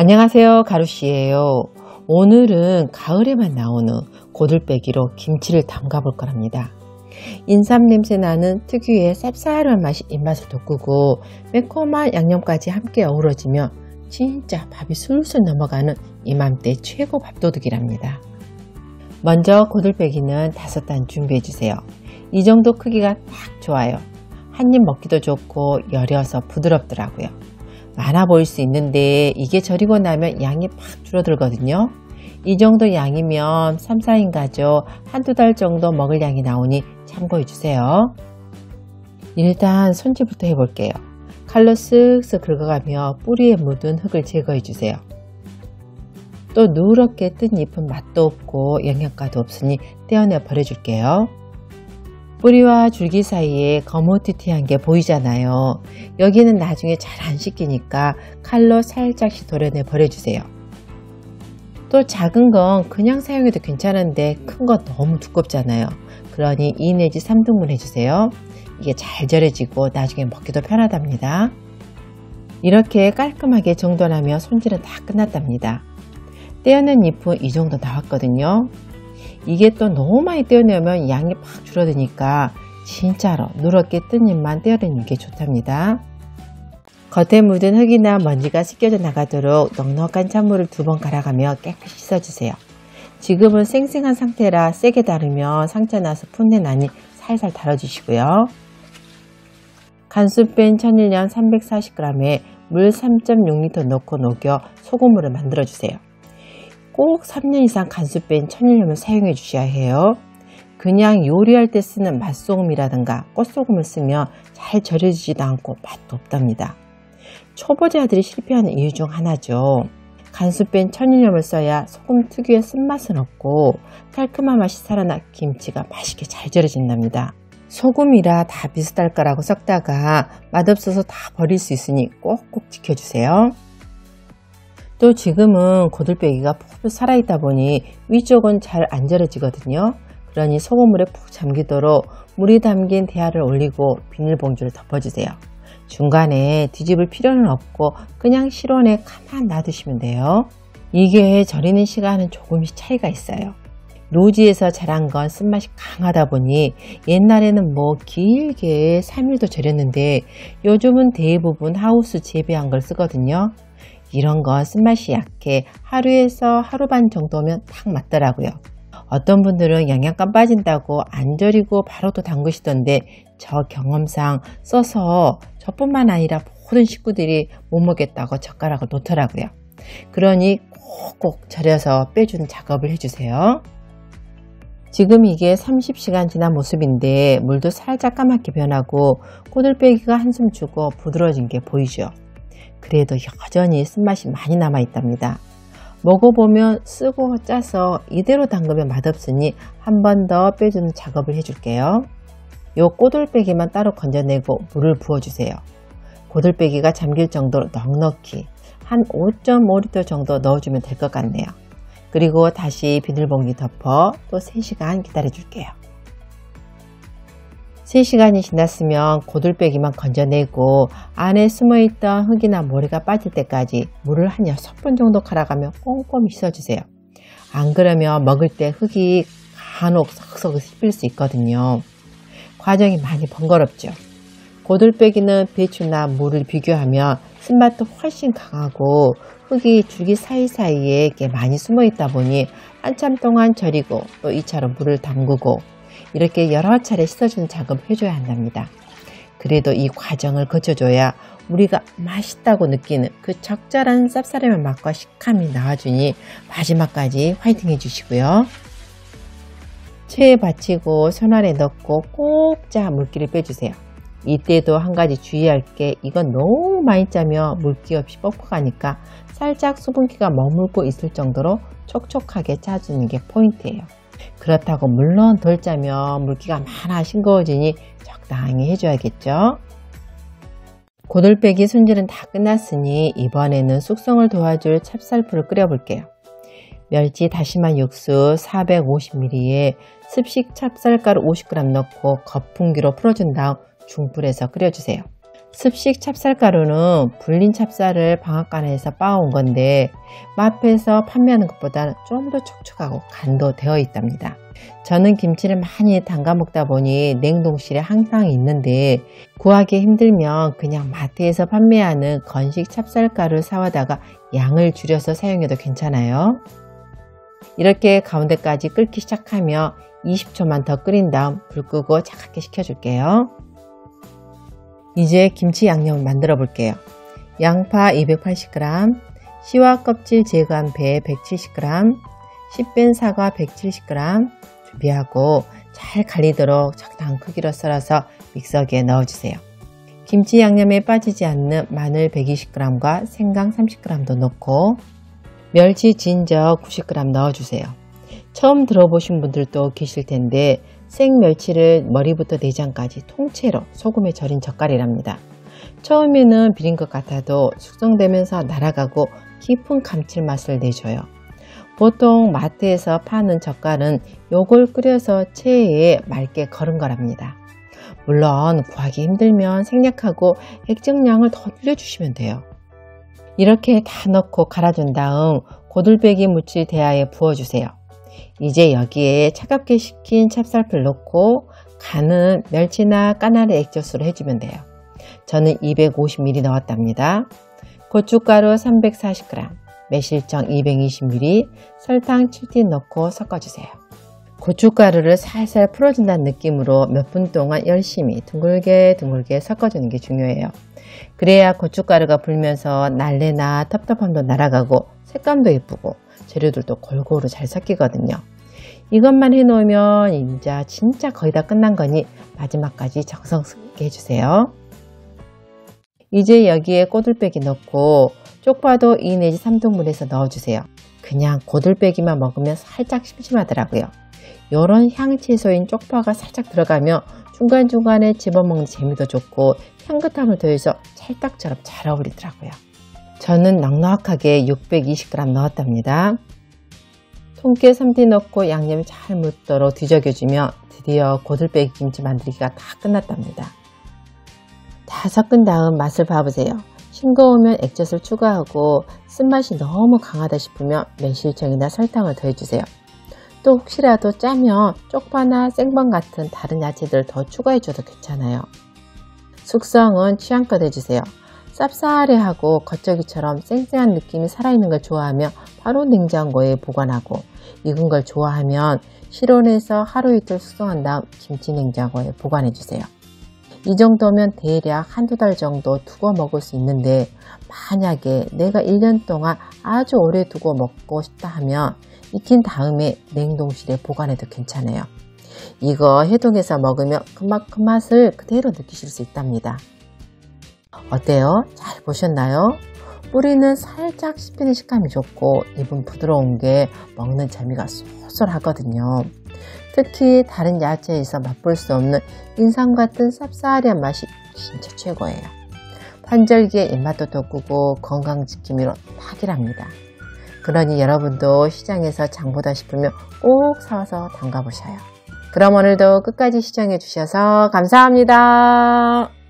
안녕하세요, 가루씨예요. 오늘은 가을에만 나오는 고들빼기로 김치를 담가 볼 거랍니다. 인삼 냄새 나는 특유의 쌉쌀한 맛이 입맛을 돋구고 매콤한 양념까지 함께 어우러지며 진짜 밥이 술술 넘어가는 이맘때 최고 밥도둑이랍니다. 먼저 고들빼기는 5단 준비해 주세요. 이 정도 크기가 딱 좋아요. 한 입 먹기도 좋고 여려서 부드럽더라고요. 많아 보일 수 있는데 이게 절이고 나면 양이 팍 줄어들거든요. 이 정도 양이면 3, 4인 가족 한두 달 정도 먹을 양이 나오니 참고해 주세요. 일단 손질부터 해볼게요. 칼로 쓱쓱 긁어가며 뿌리에 묻은 흙을 제거해 주세요. 또 누렇게 뜬 잎은 맛도 없고 영양가도 없으니 떼어내 버려줄게요. 뿌리와 줄기 사이에 거무튀튀한 게 보이잖아요. 여기는 나중에 잘 안 씻기니까 칼로 살짝씩 도려내 버려주세요. 또 작은 건 그냥 사용해도 괜찮은데 큰 건 너무 두껍잖아요. 그러니 2 내지 3등분 해주세요. 이게 잘 절여지고 나중에 먹기도 편하답니다. 이렇게 깔끔하게 정돈하며 손질은 다 끝났답니다. 떼어낸 잎은 이 정도 나왔거든요. 이게 또 너무 많이 떼어내면 양이 팍 줄어드니까 진짜로 누렇게 뜬 잎만 떼어내는 게 좋답니다. 겉에 묻은 흙이나 먼지가 씻겨져 나가도록 넉넉한 찬물을 2번 갈아가며 깨끗이 씻어주세요. 지금은 쌩쌩한 상태라 세게 다루면 상처 나서 풋내 나니 살살 달아주시고요. 간수 뺀 천일염 340g에 물 3.6L 넣고 녹여 소금물을 만들어주세요. 꼭 3년 이상 간수 뺀 천일염을 사용해 주셔야 해요. 그냥 요리할 때 쓰는 맛소금이라든가 꽃소금을 쓰면 잘 절여지지도 않고 맛도 없답니다. 초보자들이 실패하는 이유 중 하나죠. 간수 뺀 천일염을 써야 소금 특유의 쓴맛은 없고 깔끔한 맛이 살아나 김치가 맛있게 잘 절여진답니다. 소금이라 다 비슷할 거라고 섞다가 맛없어서 다 버릴 수 있으니 꼭꼭 지켜주세요. 또 지금은 고들빼기가 푹 살아있다 보니 위쪽은 잘 안 절여지거든요. 그러니 소금물에 푹 잠기도록 물이 담긴 대야를 올리고 비닐봉지를 덮어주세요. 중간에 뒤집을 필요는 없고 그냥 실온에 가만 놔두시면 돼요. 이게 절이는 시간은 조금씩 차이가 있어요. 노지에서 자란 건 쓴맛이 강하다 보니 옛날에는 길게 3일도 절였는데 요즘은 대부분 하우스 재배한 걸 쓰거든요. 이런 건 쓴맛이 약해 하루에서 하루 반 정도면 딱 맞더라고요. 어떤 분들은 영양가 빠진다고 안 절이고 바로 또 담그시던데 저 경험상 써서 저뿐만 아니라 모든 식구들이 못 먹겠다고 젓가락을 놓더라고요. 그러니 꼭꼭 절여서 빼주는 작업을 해주세요. 지금 이게 30시간 지난 모습인데 물도 살짝 까맣게 변하고 고들빼기가 한숨 주고 부드러워진 게 보이죠. 그래도 여전히 쓴맛이 많이 남아 있답니다. 먹어보면 쓰고 짜서 이대로 담그면 맛없으니 한 번 더 빼주는 작업을 해줄게요. 요 고들빼기만 따로 건져내고 물을 부어주세요. 고들빼기가 잠길 정도로 넉넉히 한 5.5L 정도 넣어주면 될 것 같네요. 그리고 다시 비닐봉지 덮어 또 3시간 기다려줄게요. 3시간이 지났으면 고들빼기만 건져내고 안에 숨어있던 흙이나 모래가 빠질 때까지 물을 한 6번 정도 갈아가며 꼼꼼히 씻어주세요. 안 그러면 먹을 때 흙이 간혹 석석 씹힐 수 있거든요. 과정이 많이 번거롭죠. 고들빼기는 배추나 물을 비교하면 쓴맛도 훨씬 강하고 흙이 줄기 사이사이에 많이 숨어있다 보니 한참 동안 절이고 또 2차로 물을 담그고 이렇게 여러 차례 씻어주는 작업을 해줘야 한답니다. 그래도 이 과정을 거쳐줘야 우리가 맛있다고 느끼는 그 적절한 쌉싸름한 맛과 식감이 나와주니 마지막까지 화이팅 해주시고요. 체에 받치고 손안에 넣고 꼭 짜 물기를 빼주세요. 이때도 한 가지 주의할 게 이건 너무 많이 짜면 물기 없이 뻑뻑하니까 살짝 수분기가 머물고 있을 정도로 촉촉하게 짜주는 게 포인트예요. 그렇다고 물론 덜 짜면 물기가 많아 싱거워지니 적당히 해줘야겠죠. 고들빼기 손질은 다 끝났으니 이번에는 숙성을 도와줄 찹쌀풀을 끓여볼게요. 멸치 다시마 육수 450ml에 습식 찹쌀가루 50g 넣고 거품기로 풀어준 다음 중불에서 끓여주세요. 습식 찹쌀가루는 불린 찹쌀을 방앗간에서 빻아온 건데 마트에서 판매하는 것보다는 좀 더 촉촉하고 간도 되어 있답니다. 저는 김치를 많이 담가 먹다 보니 냉동실에 항상 있는데 구하기 힘들면 그냥 마트에서 판매하는 건식 찹쌀가루를 사와다가 양을 줄여서 사용해도 괜찮아요. 이렇게 가운데까지 끓기 시작하며 20초만 더 끓인 다음 불 끄고 차갑게 식혀줄게요. 이제 김치 양념을 만들어 볼게요. 양파 280g, 씨와 껍질 제거한 배 170g, 씨 뺀 사과 170g 준비하고 잘 갈리도록 적당한 크기로 썰어서 믹서기에 넣어주세요. 김치 양념에 빠지지 않는 마늘 120g과 생강 30g도 넣고 멸치 진저 90g 넣어주세요. 처음 들어보신 분들도 계실 텐데 생멸치를 머리부터 내장까지 통째로 소금에 절인 젓갈이랍니다. 처음에는 비린 것 같아도 숙성되면서 날아가고 깊은 감칠맛을 내줘요. 보통 마트에서 파는 젓갈은 요걸 끓여서 체에 맑게 걸은 거랍니다. 물론 구하기 힘들면 생략하고 액정량을 더 늘려주시면 돼요. 이렇게 다 넣고 갈아준 다음 고들빼기 무칠 대야에 부어주세요. 이제 여기에 차갑게 식힌 찹쌀풀 넣고 간은 멸치나 까나리 액젓으로 해주면 돼요. 저는 250ml 넣었답니다. 고춧가루 340g, 매실청 220ml, 설탕 7티 넣고 섞어주세요. 고춧가루를 살살 풀어준다는 느낌으로 몇 분 동안 열심히 둥글게 섞어주는 게 중요해요. 그래야 고춧가루가 불면서 날래나 텁텁함도 날아가고 색감도 예쁘고 재료들도 골고루 잘 섞이거든요. 이것만 해놓으면 이제 진짜 거의 다 끝난 거니 마지막까지 정성스럽게 해주세요. 이제 여기에 고들빼기 넣고 쪽파도 2 내지 3등분해서 넣어주세요. 그냥 고들빼기만 먹으면 살짝 심심하더라고요. 이런 향채소인 쪽파가 살짝 들어가면 중간중간에 집어먹는 재미도 좋고 향긋함을 더해서 찰떡처럼 잘 어울리더라고요. 저는 넉넉하게 620g 넣었답니다. 통깨 3티 넣고 양념이 잘 묻도록 뒤적여주면 드디어 고들빼기 김치 만들기가 다 끝났답니다. 다 섞은 다음 맛을 봐보세요. 싱거우면 액젓을 추가하고 쓴맛이 너무 강하다 싶으면 매실청이나 설탕을 더해주세요. 또 혹시라도 짜면 쪽파나 생강 같은 다른 야채들 더 추가해줘도 괜찮아요. 숙성은 취향껏 해주세요. 쌉싸래하고 겉절이처럼 쌩쌩한 느낌이 살아있는 걸 좋아하면 바로 냉장고에 보관하고 익은 걸 좋아하면 실온에서 하루 이틀 숙성한 다음 김치 냉장고에 보관해주세요. 이 정도면 대략 한두 달 정도 두고 먹을 수 있는데 만약에 내가 1년 동안 아주 오래 두고 먹고 싶다 하면 익힌 다음에 냉동실에 보관해도 괜찮아요. 이거 해동해서 먹으면 그 맛을 그대로 느끼실 수 있답니다. 어때요? 잘 보셨나요? 뿌리는 살짝 씹히는 식감이 좋고 잎은 부드러운 게 먹는 재미가 쏠쏠하거든요. 특히 다른 야채에서 맛볼 수 없는 인삼 같은 쌉싸리한 맛이 진짜 최고예요. 환절기에 입맛도 돋구고 건강지킴이로 딱이랍니다. 그러니 여러분도 시장에서 장보다 싶으면 꼭 사와서 담가보셔요. 그럼 오늘도 끝까지 시청해 주셔서 감사합니다.